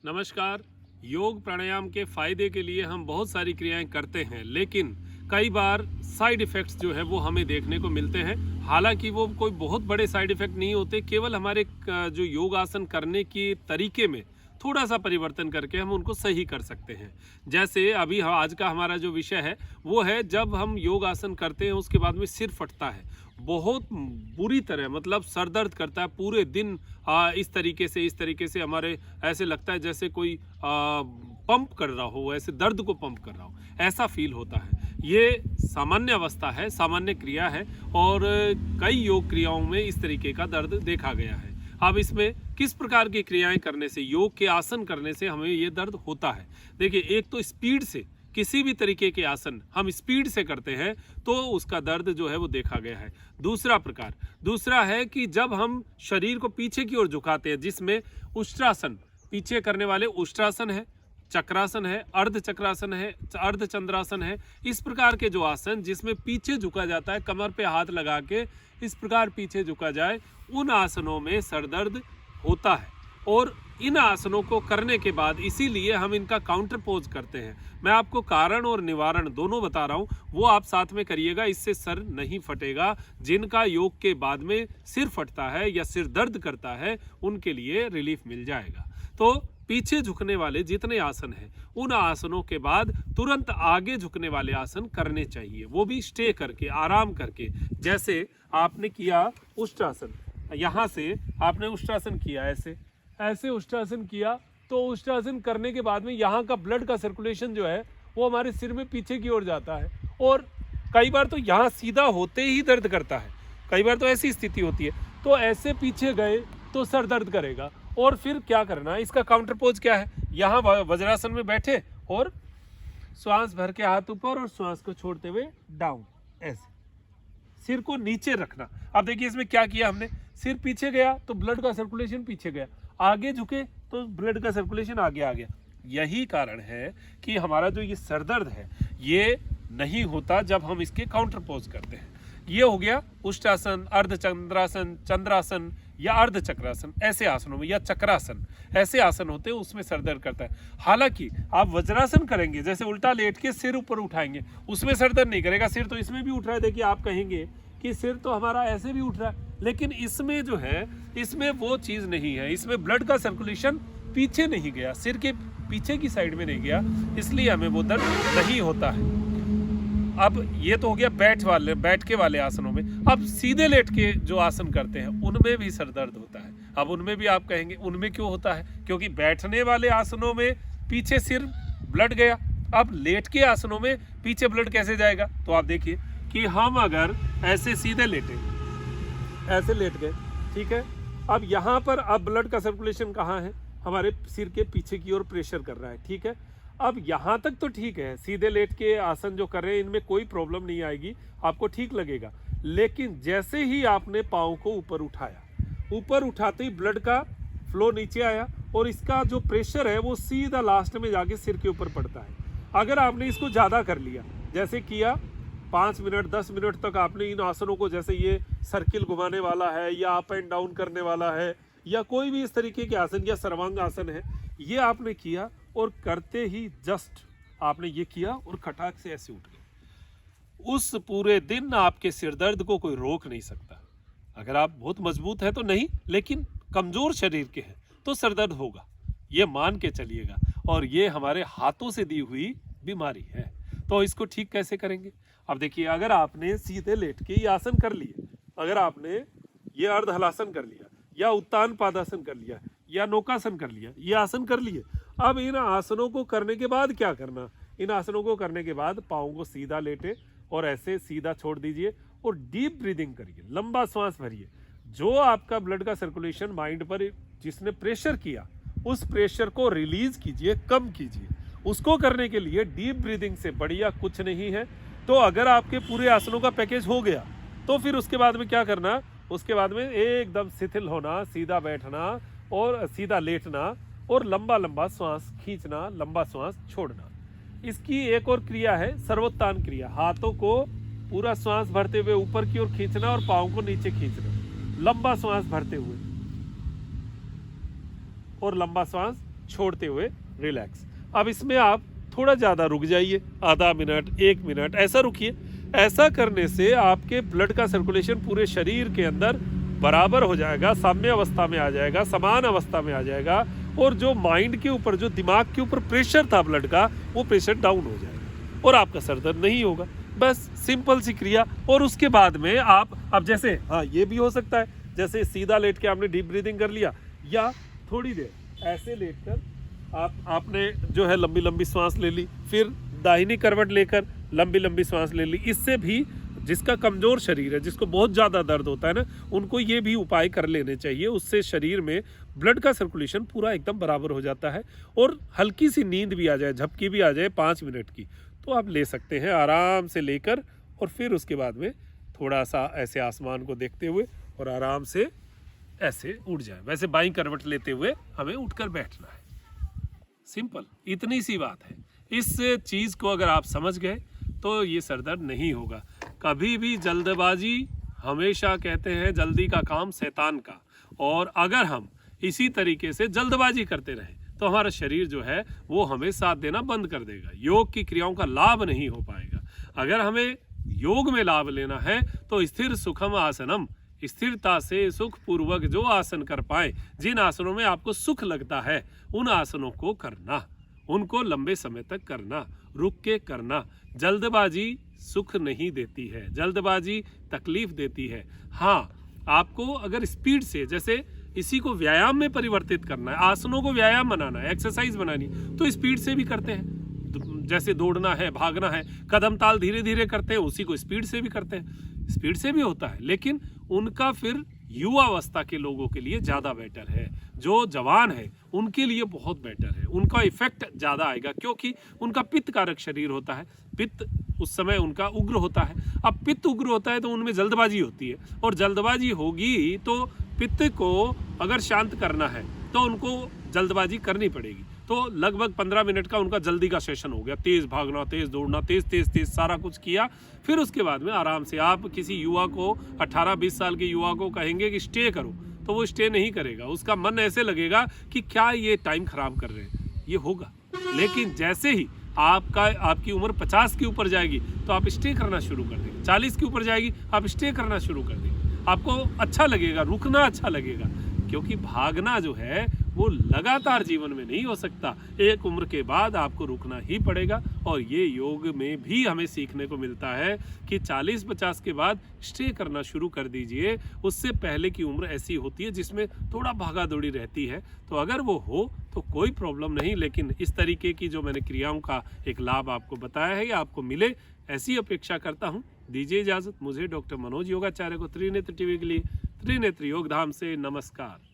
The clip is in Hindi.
नमस्कार। योग प्राणायाम के फायदे के लिए हम बहुत सारी क्रियाएं करते हैं, लेकिन कई बार साइड इफ़ेक्ट्स जो है वो हमें देखने को मिलते हैं। हालांकि वो कोई बहुत बड़े साइड इफ़ेक्ट नहीं होते, केवल हमारे जो योग आसन करने के तरीके में थोड़ा सा परिवर्तन करके हम उनको सही कर सकते हैं। जैसे अभी आज का हमारा जो विषय है वो है, जब हम योग आसन करते हैं उसके बाद में सिर फटता है बहुत बुरी तरह, मतलब सर दर्द करता है पूरे दिन। इस तरीके से हमारे ऐसे लगता है जैसे कोई पंप कर रहा हो, ऐसे दर्द को पंप कर रहा हो, ऐसा फील होता है। ये सामान्य अवस्था है, सामान्य क्रिया है, और कई योग क्रियाओं में इस तरीके का दर्द देखा गया है। अब इसमें किस प्रकार की क्रियाएं करने से, योग के आसन करने से हमें ये दर्द होता है। देखिए, एक तो स्पीड से, किसी भी तरीके के आसन हम स्पीड से करते हैं तो उसका दर्द जो है वो देखा गया है। दूसरा है कि जब हम शरीर को पीछे की ओर झुकाते हैं, जिसमें उष्ट्रासन, पीछे करने वाले उष्ट्रासन है, चक्रासन है, अर्ध चक्रासन है, अर्ध चंद्रासन है। इस प्रकार के जो आसन जिसमें पीछे झुका जाता है, कमर पे हाथ लगा के इस प्रकार पीछे झुका जाए, उन आसनों में सर दर्द होता है। और इन आसनों को करने के बाद इसीलिए हम इनका काउंटर पोज करते हैं। मैं आपको कारण और निवारण दोनों बता रहा हूँ, वो आप साथ में करिएगा, इससे सर नहीं फटेगा। जिनका योग के बाद में सिर फटता है या सिर दर्द करता है, उनके लिए रिलीफ मिल जाएगा। तो पीछे झुकने वाले जितने आसन हैं, उन आसनों के बाद तुरंत आगे झुकने वाले आसन करने चाहिए, वो भी स्टे करके, आराम करके। जैसे आपने किया उष्ट्रासन, यहाँ से आपने उष्ट्रासन किया, ऐसे उष्ट्रासन किया, तो उष्ट्रासन करने के बाद में यहाँ का ब्लड का सर्कुलेशन जो है वो हमारे सिर में पीछे की ओर जाता है, और कई बार तो यहाँ सीधा होते ही दर्द करता है। कई बार तो ऐसी स्थिति होती है, तो ऐसे पीछे गए तो सर दर्द करेगा। और फिर क्या करना है, इसका काउंटर पोज क्या है, यहाँ वज्रासन में बैठे और श्वास भर के हाथ ऊपर और श्वास को छोड़ते हुए डाउन, ऐसे सिर को नीचे रखना। अब देखिए इसमें क्या किया हमने, सिर पीछे गया तो ब्लड का सर्कुलेशन पीछे गया, आगे झुके तो ब्लड का सर्कुलेशन आगे आ गया। यही कारण है कि हमारा जो ये सर दर्द है ये नहीं होता जब हम इसके काउंटर पोज करते हैं। ये हो गया उष्ट्रासन, अर्ध चंद्रासन, चंद्रासन या अर्ध चक्रासन। ऐसे आसनों में, या चक्रासन, ऐसे आसन होते हैं उसमें सर दर्द करता है। हालांकि आप वज्रासन करेंगे, जैसे उल्टा लेट के सिर ऊपर उठाएंगे, उसमें सर दर्द नहीं करेगा। सिर तो इसमें भी उठ रहा है, देखिए आप कहेंगे कि सिर तो हमारा ऐसे भी उठ रहा है, लेकिन इसमें जो है, इसमें वो चीज़ नहीं है, इसमें ब्लड का सर्कुलेशन पीछे नहीं गया, सिर के पीछे की साइड में नहीं गया, इसलिए हमें वो दर्द नहीं होता है। अब ये तो हो गया बैठ के वाले आसनों में। अब सीधे लेट के जो आसन करते हैं उनमें भी सर दर्द होता है। अब उनमें भी आप कहेंगे उनमें क्यों होता है, क्योंकि बैठने वाले आसनों में पीछे सिर ब्लड गया, अब लेट के आसनों में पीछे ब्लड कैसे जाएगा। तो आप देखिए कि हम अगर ऐसे सीधे लेटे, ऐसे लेट गए, ठीक है, अब यहाँ पर अब ब्लड का सर्कुलेशन कहाँ है, हमारे सिर के पीछे की ओर प्रेशर कर रहा है, ठीक है। अब यहाँ तक तो ठीक है, सीधे लेट के आसन जो कर रहे हैं इनमें कोई प्रॉब्लम नहीं आएगी, आपको ठीक लगेगा। लेकिन जैसे ही आपने पाँव को ऊपर उठाया, ऊपर उठाते ही ब्लड का फ्लो नीचे आया, और इसका जो प्रेशर है वो सीधा लास्ट में जाके सिर के ऊपर पड़ता है। अगर आपने इसको ज़्यादा कर लिया, जैसे किया 5 मिनट 10 मिनट तक आपने इन आसनों को, जैसे ये सर्किल घुमाने वाला है या अप एंड डाउन करने वाला है या कोई भी इस तरीके के आसन या सर्वांग आसन है, ये आपने किया, और करते ही जस्ट आपने ये किया और खटाक से ऐसे उठ गए, उस पूरे दिन आपके सिर दर्द को कोई रोक नहीं सकता। अगर आप बहुत मजबूत है तो नहीं, लेकिन कमजोर शरीर के हैं तो सर दर्द होगा, ये मान के चलिएगा। और ये हमारे हाथों से दी हुई बीमारी है। तो इसको ठीक कैसे करेंगे। अब देखिए, अगर आपने सीधे लेट के ये आसन कर लिए, अगर आपने ये अर्ध हलासन कर लिया, या उत्तान पादासन कर लिया, या नौकासन कर लिया, ये आसन कर लिए, अब इन आसनों को करने के बाद क्या करना, इन आसनों को करने के बाद पाँव को सीधा लेटे और ऐसे सीधा छोड़ दीजिए, और डीप ब्रीदिंग करिए, लंबा सांस भरिए। जो आपका ब्लड का सर्कुलेशन माइंड पर जिसने प्रेशर किया, उस प्रेशर को रिलीज कीजिए, कम कीजिए। उसको करने के लिए डीप ब्रीदिंग से बढ़िया कुछ नहीं है। तो अगर आपके पूरे आसनों का पैकेज हो गया, तो फिर उसके बाद में क्या करना, उसके बाद में एकदम शिथिल होना, सीधा बैठना और सीधा लेटना, और लंबा लंबा श्वास खींचना, लंबा श्वास छोड़ना। इसकी एक और क्रिया है सर्वोत्तान क्रिया, हाथों को पूरा श्वास भरते हुए ऊपर की ओर खींचना और पाँव को नीचे खींचना, लंबा श्वास भरते हुए और लंबा श्वास छोड़ते हुए रिलैक्स। अब इसमें आप थोड़ा ज़्यादा रुक जाइए, आधा मिनट, 1 मिनट ऐसा रुकिए। ऐसा करने से आपके ब्लड का सर्कुलेशन पूरे शरीर के अंदर बराबर हो जाएगा, साम्य अवस्था में आ जाएगा, समान अवस्था में आ जाएगा, और जो माइंड के ऊपर, जो दिमाग के ऊपर प्रेशर था ब्लड का, वो प्रेशर डाउन हो जाएगा और आपका सर दर्द नहीं होगा। बस सिंपल सी क्रिया। और उसके बाद में आप, अब जैसे हाँ ये भी हो सकता है, जैसे सीधा लेट के आपने डीप ब्रीदिंग कर लिया, या थोड़ी देर ऐसे लेटकर आपने जो है लंबी लंबी सांस ले ली, फिर दाहिनी करवट लेकर लंबी लंबी सांस ले ली। इससे भी जिसका कमज़ोर शरीर है, जिसको बहुत ज़्यादा दर्द होता है ना, उनको ये भी उपाय कर लेने चाहिए। उससे शरीर में ब्लड का सर्कुलेशन पूरा एकदम बराबर हो जाता है, और हल्की सी नींद भी आ जाए, झपकी भी आ जाए 5 मिनट की, तो आप ले सकते हैं आराम से लेकर। और फिर उसके बाद में थोड़ा सा ऐसे आसमान को देखते हुए और आराम से ऐसे उठ जाए। वैसे बाईं करवट लेते हुए हमें उठकर बैठना है। सिंपल, इतनी सी बात है। इस चीज़ को अगर आप समझ गए तो ये सरदर्द नहीं होगा। कभी भी जल्दबाजी, हमेशा कहते हैं जल्दी का काम शैतान का, और अगर हम इसी तरीके से जल्दबाजी करते रहें तो हमारा शरीर जो है वो हमें साथ देना बंद कर देगा, योग की क्रियाओं का लाभ नहीं हो पाएगा। अगर हमें योग में लाभ लेना है तो स्थिर सुखम आसनम, स्थिरता से सुख पूर्वक जो आसन कर पाए, जिन आसनों में आपको सुख लगता है उन आसनों को करना, उनको लंबे समय तक करना, रुक के करना। जल्दबाजी सुख नहीं देती है, जल्दबाजी तकलीफ देती है। हाँ, आपको अगर स्पीड से, जैसे इसी को व्यायाम में परिवर्तित करना है, आसनों को व्यायाम बनाना है, एक्सरसाइज बनानी, तो स्पीड से भी करते हैं। जैसे दौड़ना है, भागना है, कदम ताल धीरे धीरे करते हैं, उसी को स्पीड से भी करते हैं, स्पीड से भी होता है। लेकिन उनका फिर युवावस्था के लोगों के लिए ज़्यादा बेटर है, जो जवान है उनके लिए बहुत बेटर है, उनका इफेक्ट ज़्यादा आएगा, क्योंकि उनका पित्त कारक शरीर होता है, पित्त उस समय उनका उग्र होता है। अब पित्त उग्र होता है तो उनमें जल्दबाजी होती है, और जल्दबाजी होगी तो पित्त को अगर शांत करना है तो उनको जल्दबाजी करनी पड़ेगी। तो लगभग 15 मिनट का उनका जल्दी का सेशन हो गया, तेज़ भागना, तेज़ दौड़ना, तेज़ सारा कुछ किया। फिर उसके बाद में आराम से आप किसी युवा को, 18-20 साल के युवा को कहेंगे कि स्टे करो, तो वो स्टे नहीं करेगा। उसका मन ऐसे लगेगा कि क्या ये टाइम खराब कर रहे हैं, ये होगा। लेकिन जैसे ही आपकी उम्र 50 के ऊपर जाएगी तो आप स्टे करना शुरू कर देंगे, 40 के ऊपर जाएगी आप स्टे करना शुरू कर देंगे। आपको अच्छा लगेगा, रुकना अच्छा लगेगा, क्योंकि भागना जो है वो लगातार जीवन में नहीं हो सकता। एक उम्र के बाद आपको रुकना ही पड़ेगा। और ये योग में भी हमें सीखने को मिलता है कि 40-50 के बाद स्टे करना शुरू कर दीजिए। उससे पहले की उम्र ऐसी होती है जिसमें थोड़ा भागा दौड़ी रहती है, तो अगर वो हो तो कोई प्रॉब्लम नहीं। लेकिन इस तरीके की जो मैंने क्रियाओं का एक लाभ आपको बताया है, ये आपको मिले, ऐसी अपेक्षा करता हूँ। दीजिए इजाज़त मुझे, डॉक्टर मनोज योगाचार्य को, त्रिनेत्र टीवी के लिए त्रिनेत्र योग धाम से नमस्कार।